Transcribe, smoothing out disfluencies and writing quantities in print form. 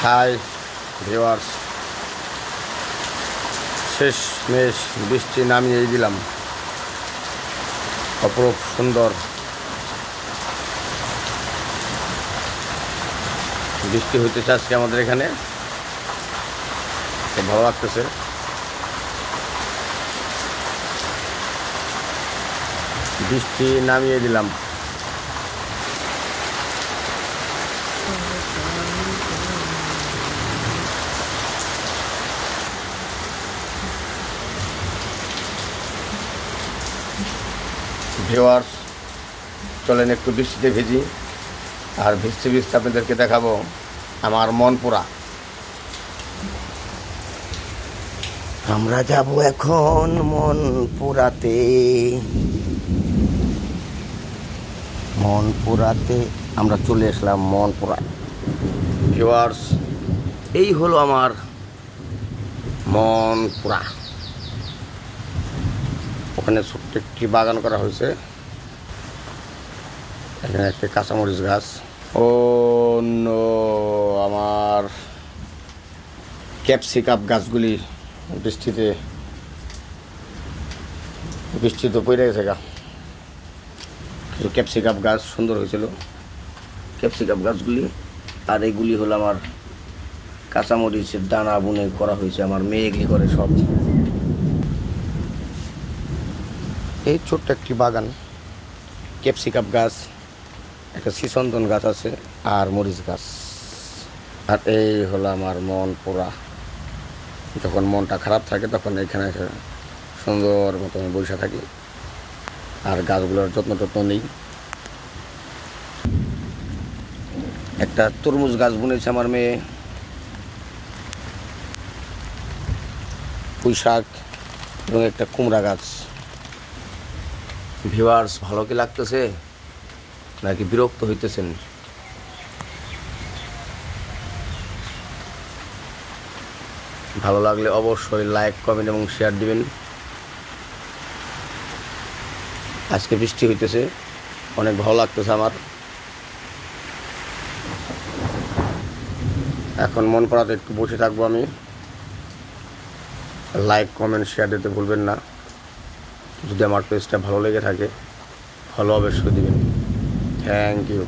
Hi viewers, শেষমেশ বৃষ্টি নামিয়ে দিলাম। অপরূপ সুন্দর বৃষ্টি হইতেছে আজকে আমাদের এখানে, ভালো লাগতেছে। বৃষ্টি নামিয়ে দিলাম। ভিউয়ার্স, চলেন একটু বৃষ্টিতে ভিজি, আর ভিজতে ভিজতে আপনাদেরকে দেখাবো আমার মন পুরা। আমরা যাব এখন মনপুরাতে। আমরা চলে আসলাম মনপুরা। ভিউয়ার্স, এই হলো আমার মনপুরা। ওখানে ছোট্ট একটি বাগান করা হয়েছে। এখানে একটি কাঁচামরিচ গাছ। ও নো, আমার ক্যাপসিকাম গাছগুলি বৃষ্টি তো পড়ে গেছে গা। কিছু ক্যাপসিকাম গাছ সুন্দর হয়েছিল, ক্যাপসিকাম গাছগুলি। আর এগুলি হলো আমার কাঁচামরিচের দানা বুনে করা হয়েছে। আমার মেয়ে এগুলি করে সব। এই ছোট্ট একটি বাগান, ক্যাপসিকাম গাছ, একটা শ্রীচন্দন গাছ আছে, আর মরিচ গাছ। আর এই হলো আমার মন পুরা। যখন মনটা খারাপ থাকে তখন এখানে সুন্দর মতো আমি বসে থাকি, আর গাছগুলোর যত্ন নিই। একটা তরমুজ গাছ বুনেছে আমার মেয়ে, পুঁই শাক এবং একটা কুমড়া গাছ। ভিউয়ার্স, ভালো কি লাগতেছে নাকি বিরক্ত হইতেছেন? ভালো লাগলে অবশ্যই লাইক, কমেন্ট এবং শেয়ার দিবেন। আজকে বৃষ্টি হইতেছে, অনেক ভালো লাগতেছে আমার। এখন মন পড়াতে একটু বসে থাকবো আমি। লাইক, কমেন্ট, শেয়ার দিতে ভুলবেন না। যদি আমার পেজটা ভালো লেগে থাকে, ফলো অবশ্যই দিবেন। Thank you.